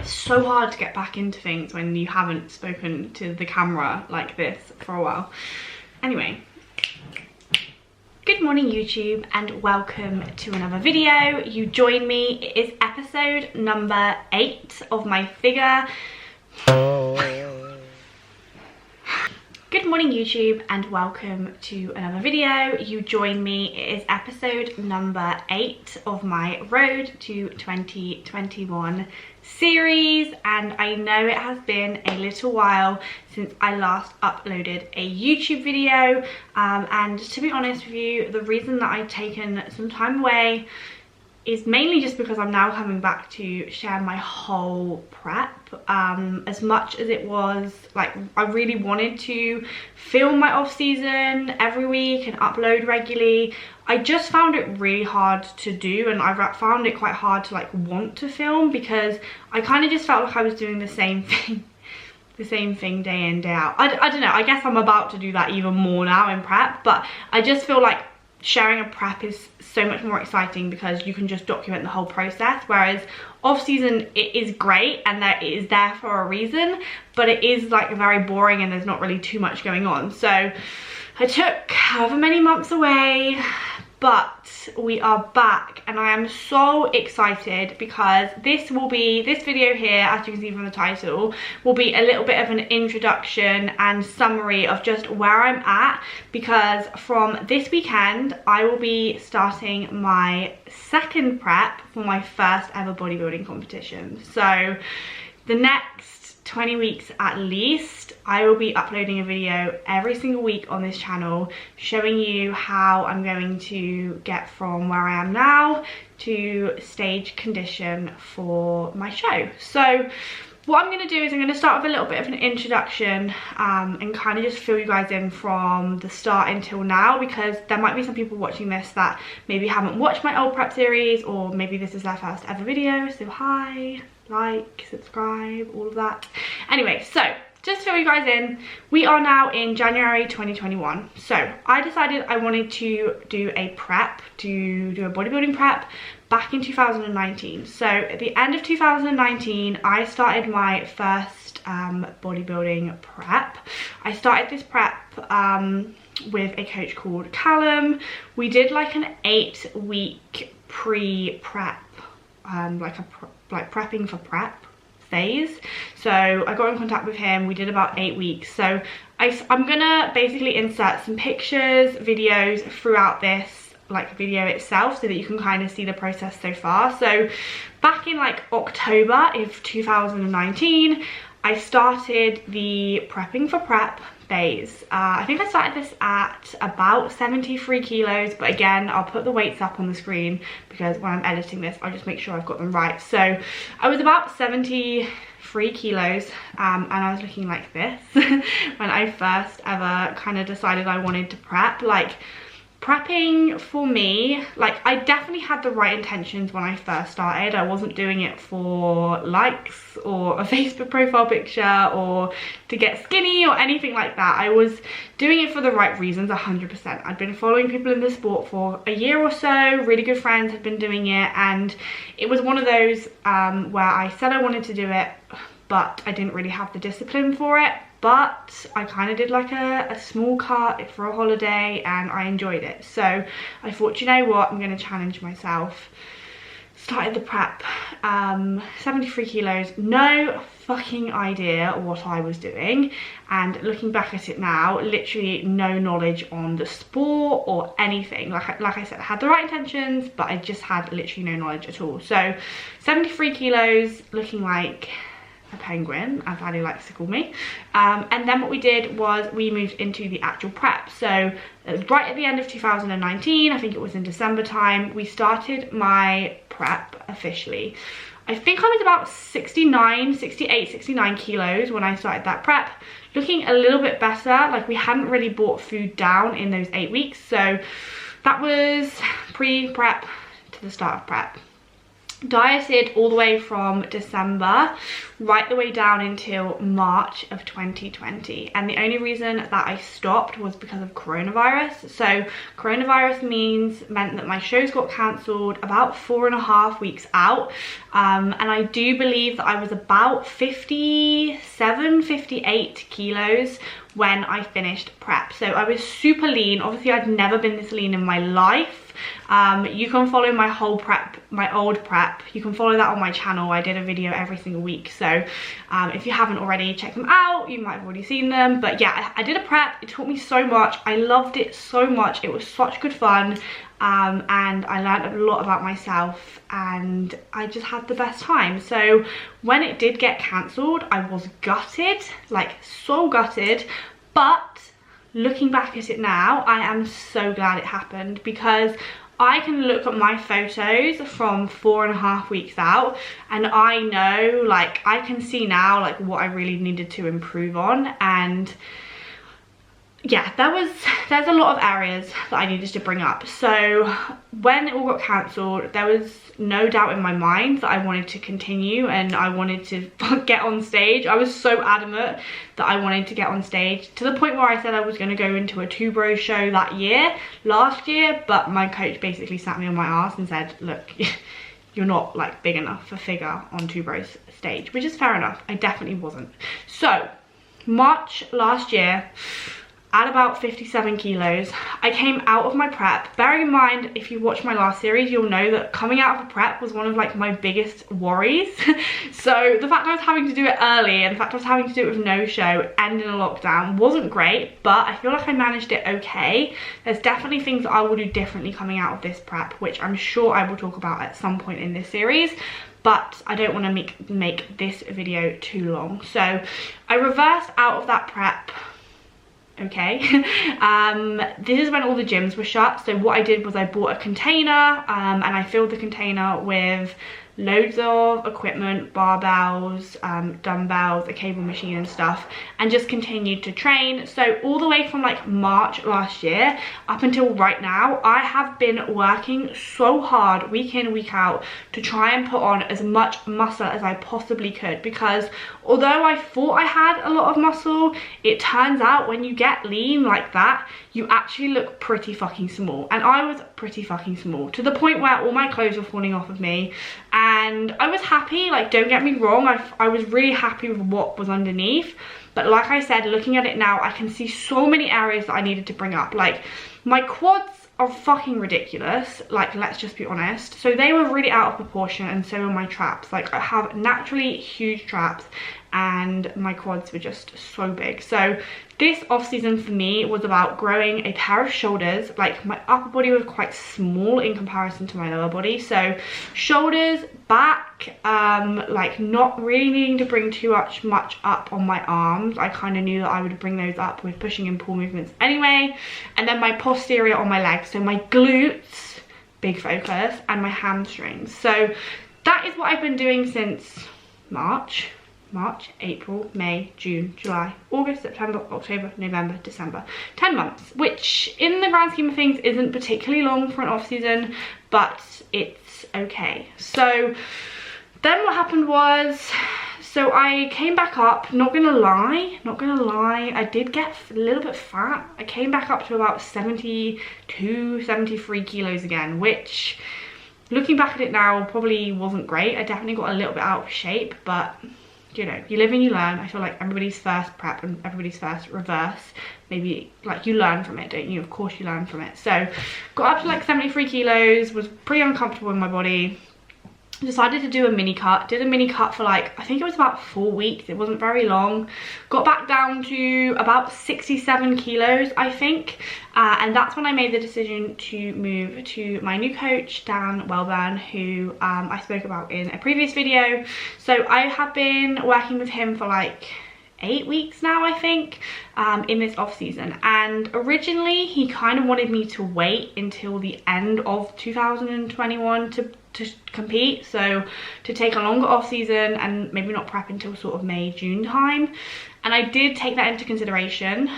It's so hard to get back into things when you haven't spoken to the camera like this for a while. Anyway, good morning YouTube and welcome to another video. You join me, it is episode number 8 of my figure. Good morning YouTube and welcome to another video. You join me, it is episode number 8 of my Road to 2021 series, and I know it has been a little while since I last uploaded a YouTube video, and to be honest with you, the reason that I've taken some time away is mainly just because I'm now coming back to share my whole prep. As much as it was like I really wanted to film my off season every week and upload regularly, I just found it really hard to do, and I found it quite hard to like want to film because I kind of just felt like I was doing the same thing day in day out. I don't know, I guess I'm about to do that even more now in prep, but I just feel like sharing a prep is so much more exciting because you can just document the whole process, whereas off season it is great and that it is there for a reason, but it is like very boring and there's not really too much going on. So I took however many months away, but we are back and I am so excited because this video here, as you can see from the title, will be a little bit of an introduction and summary of just where I'm at, because from this weekend I will be starting my second prep for my first ever bodybuilding competition. So the next 20 weeks at least, I will be uploading a video every single week on this channel showing you how I'm going to get from where I am now to stage condition for my show. So what I'm going to do is I'm going to start with a little bit of an introduction and kind of just fill you guys in from the start until now, because there might be some people watching this that maybe haven't watched my old prep series, or maybe this is their first ever video. So hi, like, subscribe, all of that. Anyway, so just to fill you guys in, we are now in January 2021. So I decided I wanted to do a prep, to do a bodybuilding prep back in 2019. So at the end of 2019, I started my first bodybuilding prep. I started this prep with a coach called Callum. We did like an 8-week pre-prep, like prepping for prep phase. So I got in contact with him, we did about 8 weeks. So I'm gonna basically insert some pictures, videos throughout this like video itself so that you can kind of see the process so far. So back in like October of 2019, I started the prepping for prep phase. I think I started this at about 73 kilos, but again, I'll put the weights up on the screen because when I'm editing this, I'll just make sure I've got them right. So I was about 73 kilos and I was looking like this when I first ever kind of decided I wanted to prep. Like, prepping for me, like, I definitely had the right intentions when I first started. I wasn't doing it for likes or a Facebook profile picture or to get skinny or anything like that. I was doing it for the right reasons, 100%. I'd been following people in the sport for a year or so, really good friends had been doing it, and it was one of those where I said I wanted to do it, but I didn't really have the discipline for it. But I kind of did like a small cut for a holiday and I enjoyed it. So I thought, you know what, I'm going to challenge myself. Started the prep, 73 kilos, no fucking idea what I was doing. And looking back at it now, literally no knowledge on the sport or anything. Like I said, I had the right intentions, but I just had literally no knowledge at all. So 73 kilos, looking like a penguin, as Ali likes to call me. And then what we did was we moved into the actual prep. So right at the end of 2019, I think it was in December time, we started my prep officially. I think I was about 69 kilos when I started that prep, looking a little bit better. Like, we hadn't really brought food down in those 8 weeks. So that was pre-prep to the start of prep. dieted all the way from December right the way down until March of 2020, and the only reason that I stopped was because of coronavirus. So coronavirus meant that my shows got cancelled about 4.5 weeks out, and I do believe that I was about 58 kilos when I finished prep. So I was super lean. Obviously I'd never been this lean in my life. You can follow my whole prep, my old prep, you can follow that on my channel. I did a video every single week, so if you haven't already, check them out. You might have already seen them, but yeah, I did a prep. It taught me so much. I loved it so much. It was such good fun, and I learned a lot about myself, and I just had the best time. So when it did get cancelled, I was gutted, like so gutted, but looking back at it now, I am so glad it happened, because I can look at my photos from 4.5 weeks out, and I know, like, I can see now like what I really needed to improve on. And yeah, there's a lot of areas that I needed to bring up. So when it all got cancelled, there was no doubt in my mind that I wanted to continue and I wanted to get on stage. I was so adamant that I wanted to get on stage, to the point where I said I was going to go into a Two Bros show last year, but my coach basically sat me on my ass and said, look, you're not like big enough for figure on Two Bros stage, which is fair enough. I definitely wasn't. So March last year, at about 57 kilos, I came out of my prep. Bearing in mind, if you watch my last series, you'll know that coming out of a prep was one of like my biggest worries. So the fact I was having to do it early, and the fact I was having to do it with no show and in a lockdown, wasn't great, but I feel like I managed it okay. There's definitely things that I will do differently coming out of this prep, which I'm sure I will talk about at some point in this series, but I don't want to make this video too long. So I reversed out of that prep. Okay, this is when all the gyms were shut. So what I did was I bought a container, and I filled the container with loads of equipment, barbells, dumbbells, a cable machine and stuff, and just continued to train. So all the way from like March last year up until right now, I have been working so hard week in, week out to try and put on as much muscle as I possibly could, because although I thought I had a lot of muscle, it turns out when you get lean like that, you actually look pretty fucking small. And I was pretty fucking small, to the point where all my clothes were falling off of me, and I was happy, like, don't get me wrong, I was really happy with what was underneath. But like I said, looking at it now, I can see so many areas that I needed to bring up. Like, my quads are fucking ridiculous, like, let's just be honest. So they were really out of proportion, and so were my traps. Like, I have naturally huge traps, and my quads were just so big. So this off season for me was about growing a pair of shoulders. Like, my upper body was quite small in comparison to my lower body, so shoulders, back, like not really needing to bring too much up on my arms. I kind of knew that I would bring those up with pushing and pull movements anyway. And then my posterior on my legs, so my glutes, big focus, and my hamstrings. So that is what I've been doing since March, April, May, June, July, August, September, October, November, December. 10 months, which in the grand scheme of things isn't particularly long for an off season, but it's okay. So then what happened was, so I came back up, not gonna lie, I did get a little bit fat. I came back up to about 72, 73 kilos again, which, looking back at it now, probably wasn't great. I definitely got a little bit out of shape, but you know, you live and you learn. I feel like everybody's first prep and everybody's first reverse, maybe, like, you learn from it, don't you? Of course you learn from it. So got up to like 73 kilos, was pretty uncomfortable in my body. Decided to do a mini cut, did a mini cut for like, I think it was about 4 weeks, it wasn't very long. Got back down to about 67 kilos, I think, and that's when I made the decision to move to my new coach, Dan Welburn, who I spoke about in a previous video. So I have been working with him for like 8 weeks now, I think, in this off season. And originally he kind of wanted me to wait until the end of 2021 to compete, so to take a longer off season and maybe not prep until sort of May, June time. And I did take that into consideration,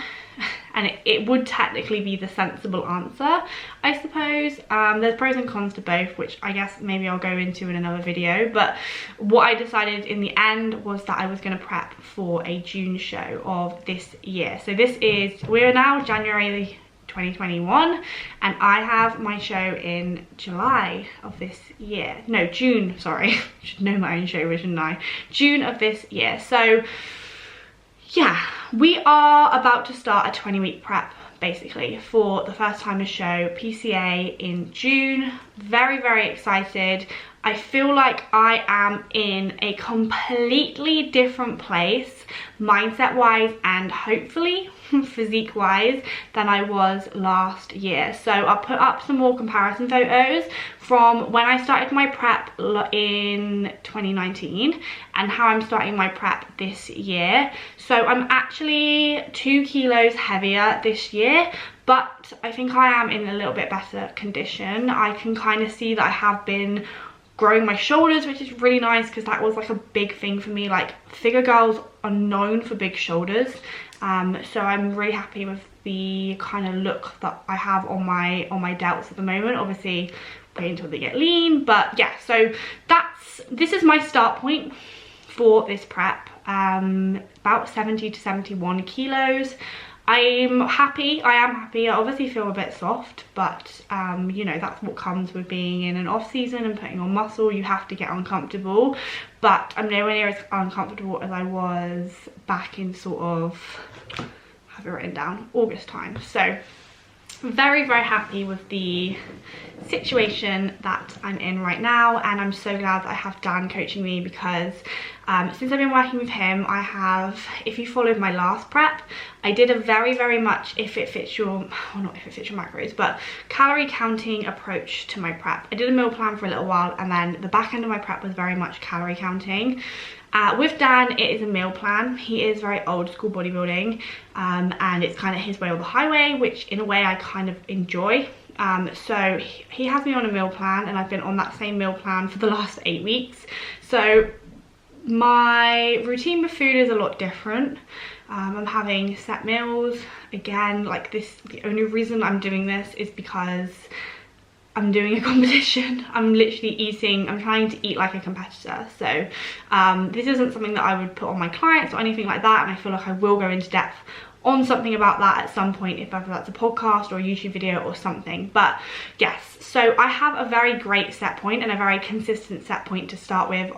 and it would technically be the sensible answer, I suppose. There's pros and cons to both, which I guess maybe I'll go into in another video, but what I decided in the end was that I was going to prep for a June show of this year. So we're now January 2021, and I have my show in July of this year. No, June, sorry. I should know my own show, shouldn't I? June of this year. So yeah, we are about to start a 20-week prep basically for the first time show, PCA, in June. Very, very excited. I feel like I am in a completely different place, mindset wise and hopefully physique wise, than I was last year. So I'll put up some more comparison photos from when I started my prep in 2019 and how I'm starting my prep this year. So I'm actually 2 kilos heavier this year, but I think I am in a little bit better condition. I can kind of see that I have been growing my shoulders, which is really nice because that was like a big thing for me. Like, figure girls are known for big shoulders, so I'm really happy with the kind of look that I have on my delts at the moment. Obviously wait until they get lean, but yeah, so this is my start point for this prep. About 70 to 71 kilos. I am happy. I obviously feel a bit soft, but you know, that's what comes with being in an off season and putting on muscle. You have to get uncomfortable, but I'm nowhere near as uncomfortable as I was back in sort of, I have it written down, August time. So very, very happy with the situation that I'm in right now, and I'm so glad that I have Dan coaching me because since I've been working with him, I have, if you followed my last prep, I did a very, very much if it fits your, well, not if it fits your macros, but calorie counting approach to my prep. I did a meal plan for a little while, and then the back end of my prep was very much calorie counting. With Dan, it is a meal plan. He is very old school bodybuilding, and it's kind of his way or the highway, which in a way I kind of enjoy. So he has me on a meal plan, and I've been on that same meal plan for the last 8 weeks. So my routine with food is a lot different. I'm having set meals again. Like this, the only reason I'm doing this is because I'm doing a competition. I'm literally eating, I'm trying to eat like a competitor. So this isn't something that I would put on my clients or anything like that, and I feel like I will go into depth on something about that at some point, if ever that's a podcast or a YouTube video or something. But yes, so I have a very great set point and a very consistent set point to start with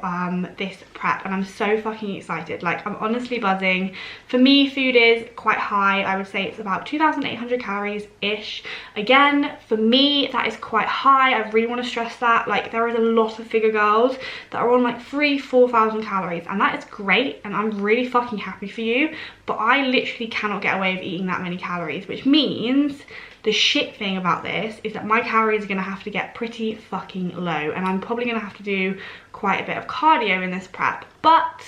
this prep, and I'm so fucking excited. Like, I'm honestly buzzing. For me, food is quite high. I would say it's about 2,800 calories ish. Again, for me, that is quite high. I really want to stress that. Like, there is a lot of figure girls that are on like 3,000-4,000 calories, and that is great, and I'm really fucking happy for you. But I literally cannot get away with eating that many calories, which means the shit thing about this is that my calories are going to have to get pretty fucking low, and I'm probably going to have to do quite a bit of cardio in this prep, but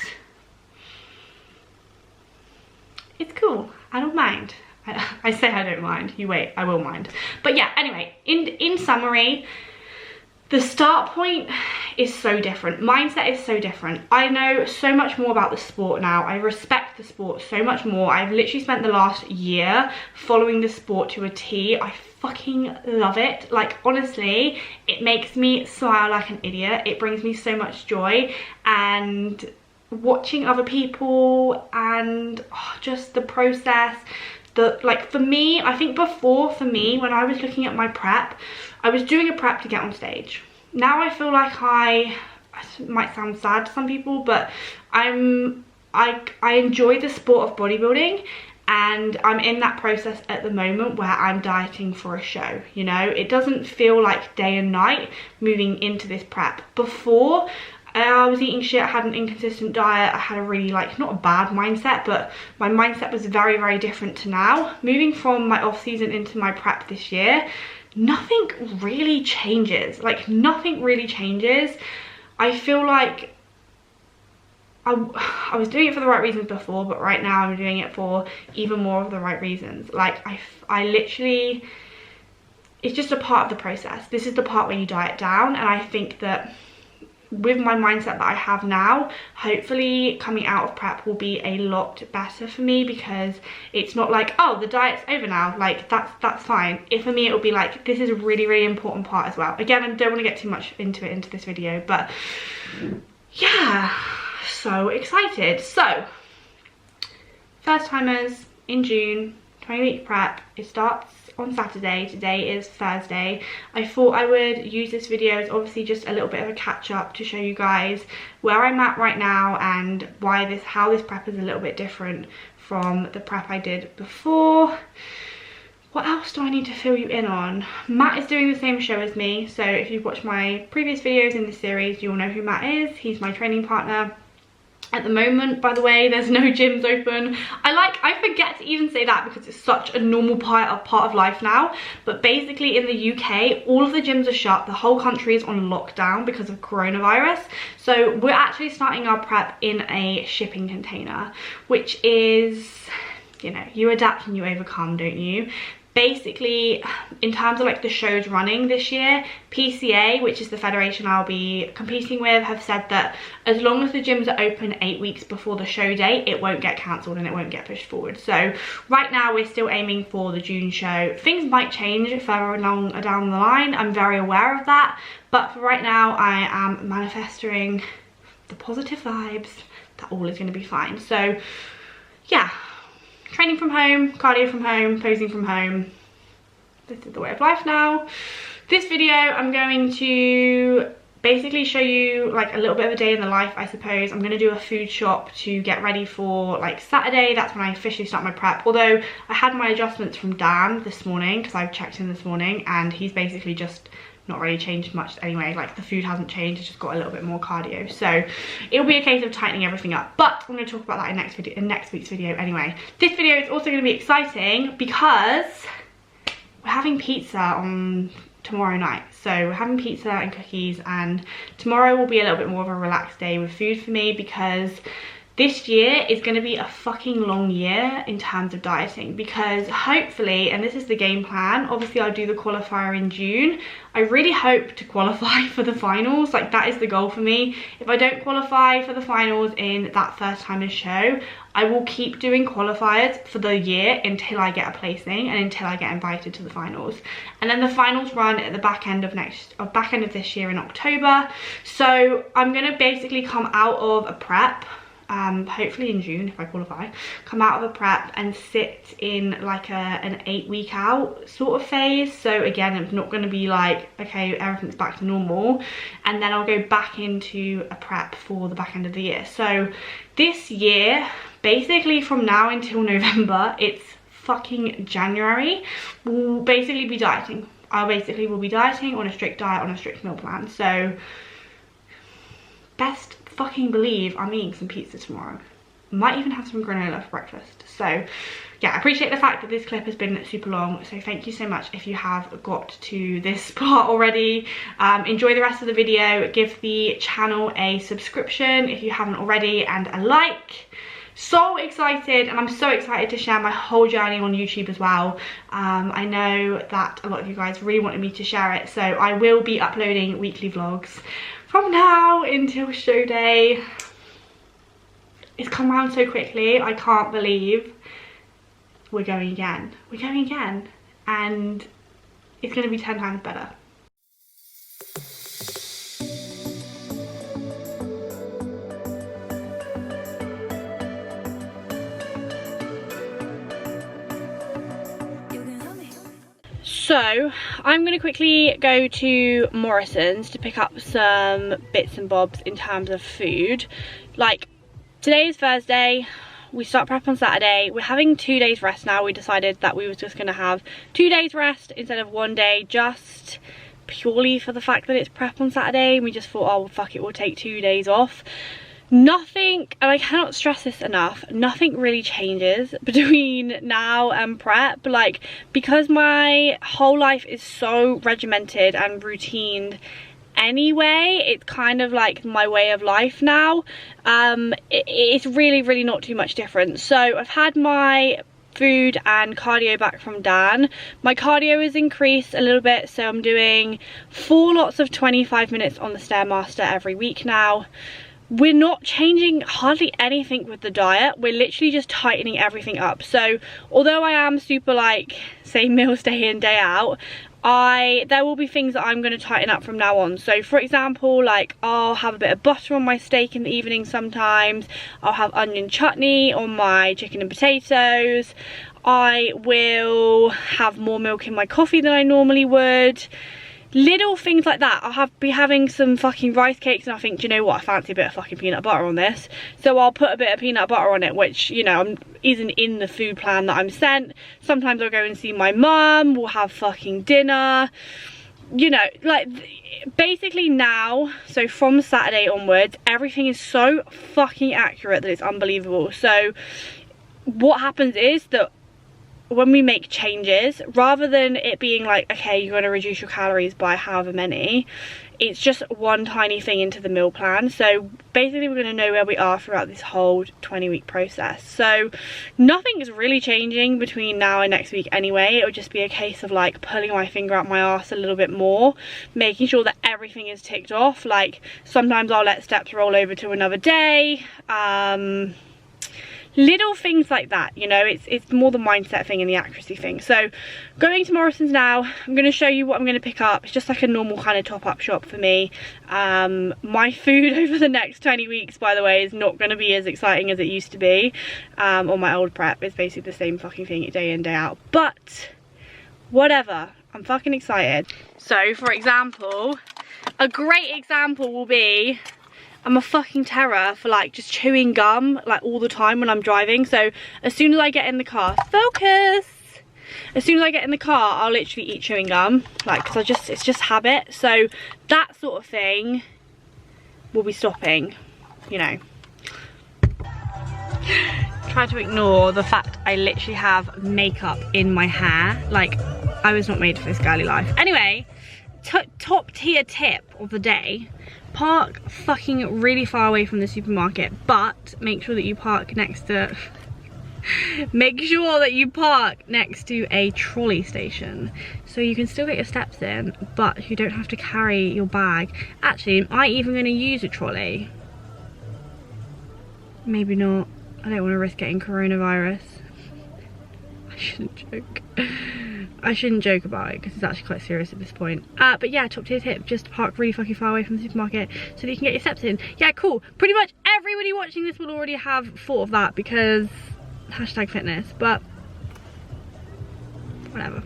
it's cool. I don't mind. I say I don't mind. You wait, I will mind. But yeah, anyway, in summary, the start point is so different. Mindset is so different. I know so much more about the sport now. I respect the sport so much more. I've literally spent the last year following the sport to a T. I fucking love it. Like, honestly, it makes me smile like an idiot. It brings me so much joy, and watching other people and just the process. Like, for me, I think before, for me, when I was looking at my prep, I was doing a prep to get on stage. Now I feel like it might sound sad to some people, but I enjoy the sport of bodybuilding, and I'm in that process at the moment where I'm dieting for a show, you know? It doesn't feel like day and night moving into this prep. Before, I was eating shit, I had an inconsistent diet, I had a really, like, not a bad mindset, but my mindset was very, very different to now. Moving from my off season into my prep this year, nothing really changes. Like, nothing really changes. I feel like I was doing it for the right reasons before, but right now I'm doing it for even more of the right reasons. Like, I literally, it's just a part of the process. This is the part where you diet down, and I think that with my mindset that I have now, hopefully coming out of prep will be a lot better for me, because it's not like, oh, the diet's over now, like that's fine. For me, it will be like, this is a really, really important part as well. Again, I don't want to get too much into this video, but yeah, so excited. So first timers in June, 20-week prep. It starts on Saturday. Today is Thursday. I thought I would use this video as obviously just a little bit of a catch up to show you guys where I'm at right now and how this prep is a little bit different from the prep I did before. What else do I need to fill you in on? Matt is doing the same show as me, so if you've watched my previous videos in this series, you'll know who Matt is. He's my training partner. At the moment, by the way, there's no gyms open. I forget to even say that because it's such a normal part of life now. But basically in the UK, all of the gyms are shut. The whole country is on lockdown because of coronavirus. So we're actually starting our prep in a shipping container, which is, you know, you adapt and you overcome, don't you? Basically, in terms of like the shows running this year, PCA, which is the federation I'll be competing with, have said that as long as the gyms are open 8 weeks before the show date, it won't get cancelled and it won't get pushed forward. So right now we're still aiming for the June show. Things might change further along down the line, I'm very aware of that, but for right now I am manifesting the positive vibes that all is going to be fine. So yeah, training from home, cardio from home, posing from home. This is the way of life now. This video, I'm going to basically show you like a little bit of a day in the life, I suppose. I'm going to do a food shop to get ready for like Saturday. That's when I officially start my prep. Although I had my adjustments from Dan this morning, because I've checked in this morning, and he's basically just not really changed much anyway. Like the food hasn't changed, it's just got a little bit more cardio, so it'll be a case of tightening everything up. But I'm going to talk about that in next week's video anyway. This video is also going to be exciting because we're having pizza on tomorrow night. So we're having pizza and cookies, and tomorrow will be a little bit more of a relaxed day with food for me, because this year is going to be a fucking long year in terms of dieting, because hopefully, and this is the game plan, obviously I'll do the qualifier in June. I really hope to qualify for the finals. Like, that is the goal for me. If I don't qualify for the finals in that first timers show, I will keep doing qualifiers for the year until I get a placing and until I get invited to the finals. And then the finals run at the back end of this year in October. So I'm going to basically come out of a prep, hopefully in June if I qualify, come out of a prep and sit in like an 8 week out sort of phase. So again, it's not going to be like, okay, everything's back to normal, and then I'll go back into a prep for the back end of the year. So this year, basically from now until November, it's fucking January, we'll basically be dieting. I basically will be dieting on a strict diet, on a strict meal plan. So best fucking believe I'm eating some pizza tomorrow. Might even have some granola for breakfast. So yeah, I appreciate the fact that this clip has been super long, so thank you so much if you have got to this part already. Enjoy the rest of the video. Give the channel a subscription if you haven't already, and a like. So excited, and I'm so excited to share my whole journey on YouTube as well. I know that a lot of you guys really wanted me to share it, so I will be uploading weekly vlogs from now until show day. It's come around so quickly, I can't believe we're going again. We're going again, and it's going to be 10 times better. So I'm going to quickly go to Morrison's to pick up some bits and bobs in terms of food. Like, today is Thursday, we start prep on Saturday. We're having 2 days rest now. We decided that we were just going to have 2 days rest instead of 1 day, just purely for the fact that it's prep on Saturday. We just thought, oh fuck it, we'll take 2 days off. Nothing, and I cannot stress this enough, nothing really changes between now and prep. Like, because my whole life is so regimented and routined anyway, it's kind of like my way of life now. It's really not too much different. So I've had my food and cardio back from Dan. My cardio has increased a little bit, so I'm doing 4 lots of 25 minutes on the Stairmaster every week now. We're not changing hardly anything with the diet. We're literally just tightening everything up. So although I am super like same meals day in day out, there will be things that I'm going to tighten up from now on. So for example, like I'll have a bit of butter on my steak in the evening sometimes. I'll have onion chutney on my chicken and potatoes. I will have more milk in my coffee than I normally would. Little things like that. I'll be having some fucking rice cakes and I think, do you know what, I fancy a bit of fucking peanut butter on this. So I'll put a bit of peanut butter on it, which, you know, isn't in the food plan that I'm sent. Sometimes I'll go and see my mum, we'll have fucking dinner. You know, like basically now, so from Saturday onwards, everything is so fucking accurate that it's unbelievable. So what happens is that when we make changes, rather than it being like, okay, you're going to reduce your calories by however many, it's just one tiny thing into the meal plan. So basically we're going to know where we are throughout this whole 20-week process. So nothing is really changing between now and next week anyway. It would just be a case of like pulling my finger out my arse a little bit more, making sure that everything is ticked off. Like sometimes I'll let steps roll over to another day. Little things like that, you know, it's more the mindset thing and the accuracy thing. So going to Morrison's now, I'm going to show you what I'm going to pick up. It's just like a normal kind of top-up shop for me. My food over the next 20 weeks, by the way, is not going to be as exciting as it used to be. On my old prep, it's basically the same fucking thing day in, day out. But whatever, I'm fucking excited. So for example, a great example will be, I'm a fucking terror for like just chewing gum like all the time when I'm driving. So as soon as I get in the car, focus. As soon as I get in the car, I'll literally eat chewing gum, like, because it's just habit. So that sort of thing will be stopping, you know. Try to ignore the fact I literally have makeup in my hair. Like, I was not made for this girly life. Anyway, top tier tip of the day. Park fucking really far away from the supermarket, but make sure that you park next to a trolley station, so you can still get your steps in, but you don't have to carry your bag. Actually, am I even going to use a trolley? Maybe not. I don't want to risk getting coronavirus. I shouldn't joke. I shouldn't joke about it because it's actually quite serious at this point. But yeah, top tier tip, just park really fucking far away from the supermarket so that you can get your steps in. Yeah, cool. Pretty much everybody watching this will already have thought of that because #fitness, but whatever.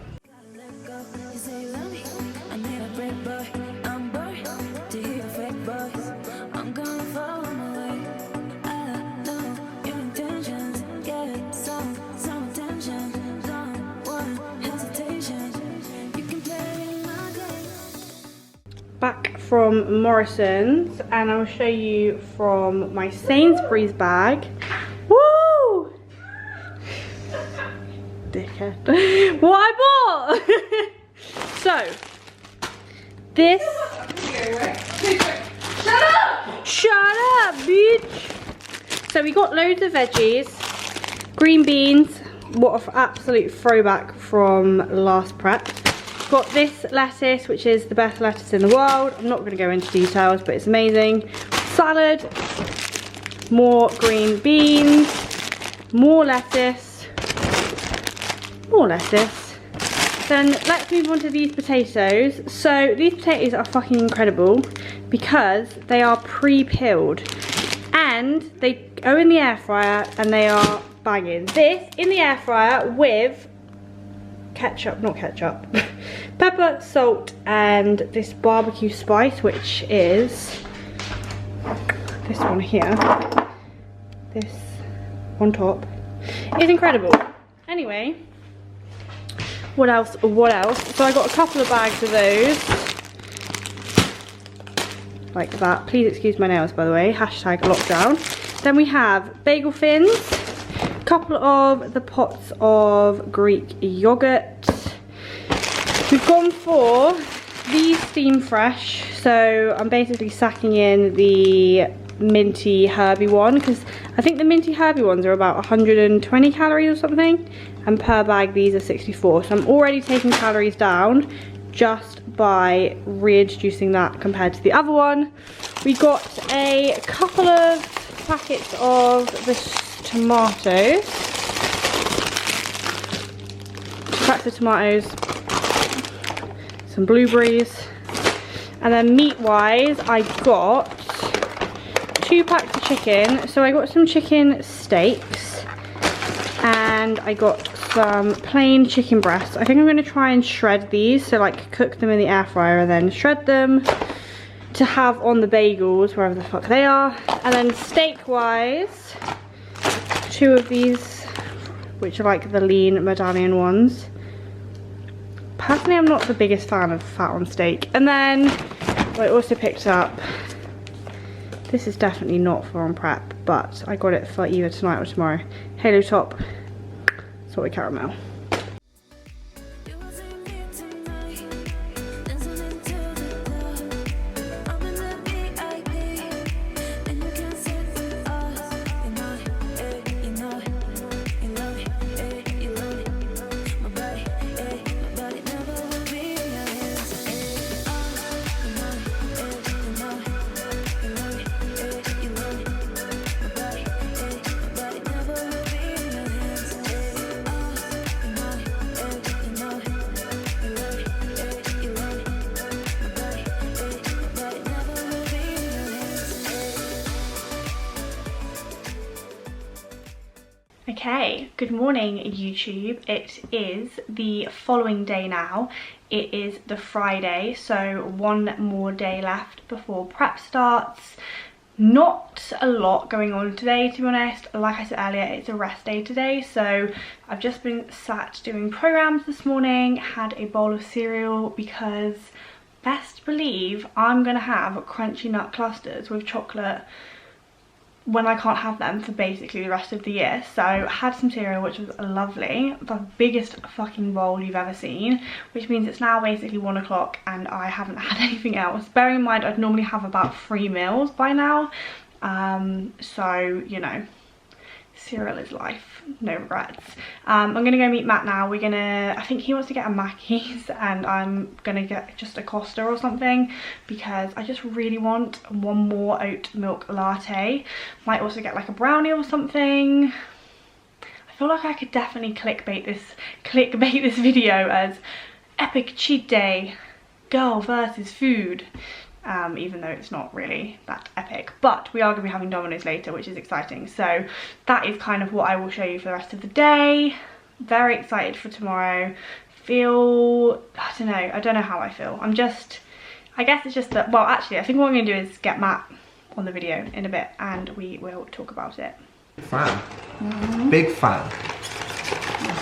Back from Morrison's, and I'll show you from my Sainsbury's bag. Woo! Dickhead. What I bought! So, this... Shut up! Shut up, bitch! So we got loads of veggies, green beans, what an absolute throwback from last prep. Got this lettuce, which is the best lettuce in the world. I'm not going to go into details, but it's amazing. Salad, more green beans, more lettuce, Then let's move on to these potatoes. So these potatoes are fucking incredible because they are pre-peeled and they go in the air fryer and they are banging. This in the air fryer with ketchup, not ketchup, pepper, salt, and this barbecue spice, which is this one here. This on top is incredible. Anyway, what else? So I got a couple of bags of those, like that. Please excuse my nails, by the way. #lockdown. Then we have bagel thins, a couple of the pots of Greek yogurt. We've gone for these steam fresh, so I'm basically sacking in the minty herby one, because I think the minty herby ones are about 120 calories or something, and per bag these are 64. So I'm already taking calories down just by reintroducing that compared to the other one. We got a couple of packets of the tomatoes. Packs of tomatoes, some blueberries, and then meat wise I got 2 packs of chicken. So I got some chicken steaks and I got some plain chicken breasts. I think I'm going to try and shred these, so like cook them in the air fryer and then shred them to have on the bagels wherever the fuck they are. And then steak wise, 2 of these, which are like the lean medallion ones. Personally, I'm not the biggest fan of fat on steak. And then I also picked up, this is definitely not for on prep, but I got it for either tonight or tomorrow, Halo Top salted caramel. Okay, good morning YouTube. It is the following day now. It is the Friday, so one more day left before prep starts. Not a lot going on today, to be honest. Like I said earlier, it's a rest day today, so I've just been sat doing programs this morning, had a bowl of cereal because best believe I'm gonna have crunchy nut clusters with chocolate when I can't have them for basically the rest of the year. So had some cereal, which was lovely, the biggest fucking bowl you've ever seen, which means it's now basically 1 o'clock and I haven't had anything else. Bearing in mind I'd normally have about 3 meals by now, so you know, cereal is life, no regrets. I'm gonna go meet Matt now. We're gonna, I think he wants to get a Mackey's and I'm gonna get just a Costa or something because I just really want one more oat milk latte. Might also get like a brownie or something. I feel like I could definitely clickbait this video as epic cheat day, girl versus food. Even though it's not really that epic, but we are going to be having Domino's later, which is exciting. So that is kind of what I will show you for the rest of the day. Very excited for tomorrow. I don't know how I feel. I guess it's just that, well actually I think what I'm going to do is get Matt on the video in a bit and we will talk about it. Fan. Big fan.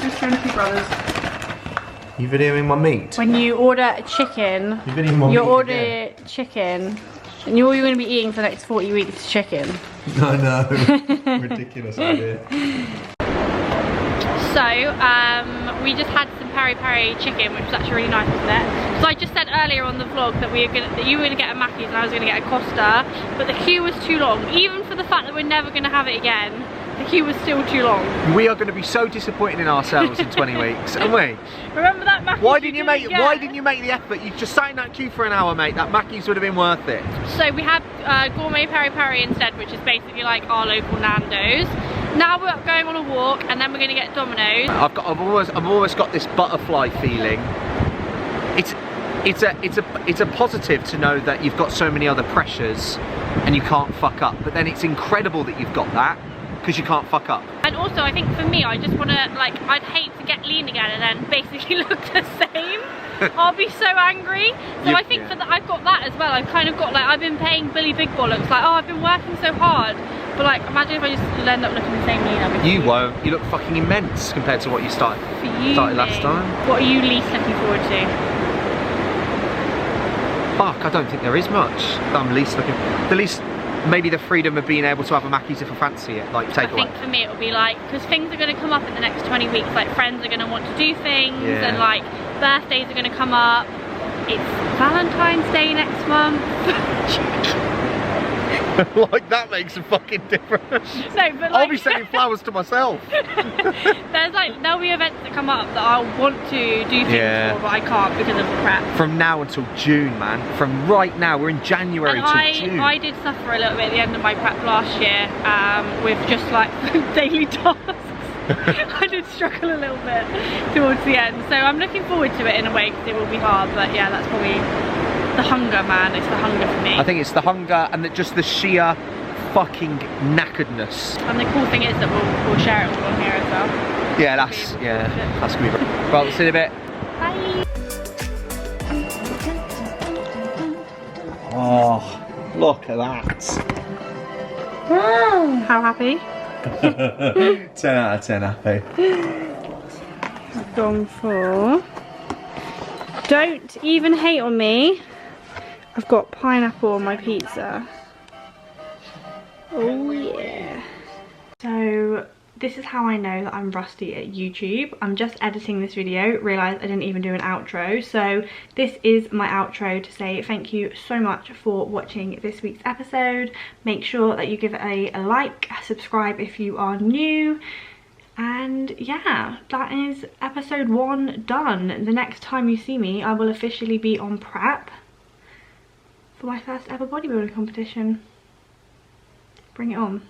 Just Trinity Brothers. You videoing my meat? When you order a chicken, you order chicken, and all you're going to be eating for the next 40 weeks is chicken. No, ridiculous idea. So, we just had some peri-peri chicken, which was actually really nice, wasn't it? So I just said earlier on the vlog that you were going to get a Mackey's and I was going to get a Costa, but the queue was too long, even for the fact that we're never going to have it again. The queue was still too long. We are going to be so disappointed in ourselves in 20 weeks, aren't we? Remember that Mackey's? Why didn't you make the effort? You just sat in that queue for an hour, mate. That Mackey's would have been worth it. So we had gourmet peri-peri instead, which is basically like our local Nando's. Now we're going on a walk, and then we're going to get Domino's. I've always got this butterfly feeling. It's a positive to know that you've got so many other pressures and you can't fuck up. But then it's incredible that you've got that, because you can't fuck up. And also I think for me, I just want to, like, I'd hate to get lean again and then basically look the same. I'll be so angry. So I think for that, I've got that as well. I've kind of got, like, I've been paying Billy Big Bollocks, like, oh, I've been working so hard. But like, imagine if I just end up looking the same lean. You won't. You look fucking immense compared to what you started last time. What are you least looking forward to? Fuck, I don't think there is much. I'm least looking, maybe the freedom of being able to have a Mackey's if I fancy it, like takeaway. I think for me it'll be like, because things are going to come up in the next 20 weeks, like friends are going to want to do things, and like birthdays are going to come up. It's Valentine's Day next month. Like that makes a fucking difference. No, but like, I'll be sending flowers to myself. there'll be events that come up that I want to do things for, but I can't because of prep. From now until June, man. From right now, we're in January And till June. I did suffer a little bit at the end of my prep last year with just like daily tasks. I did struggle a little bit towards the end, so I'm looking forward to it in a way because it will be hard, but yeah, that's probably the hunger, man. It's the hunger for me. I think it's the hunger and just the sheer fucking knackeredness. And the cool thing is that we'll share it all on here as well. Yeah, that's gonna be great. Well, see you in a bit. Bye. Oh, look at that. How happy? 10 out of 10 happy. I've gone for... Don't even hate on me. I've got pineapple on my pizza. Oh yeah. So this is how I know that I'm rusty at YouTube. I'm just editing this video, realised I didn't even do an outro. So this is my outro to say thank you so much for watching this week's episode. Make sure that you give it a like, subscribe if you are new. And yeah, that is episode 1 done. The next time you see me, I will officially be on prep for my first ever bodybuilding competition. Bring it on.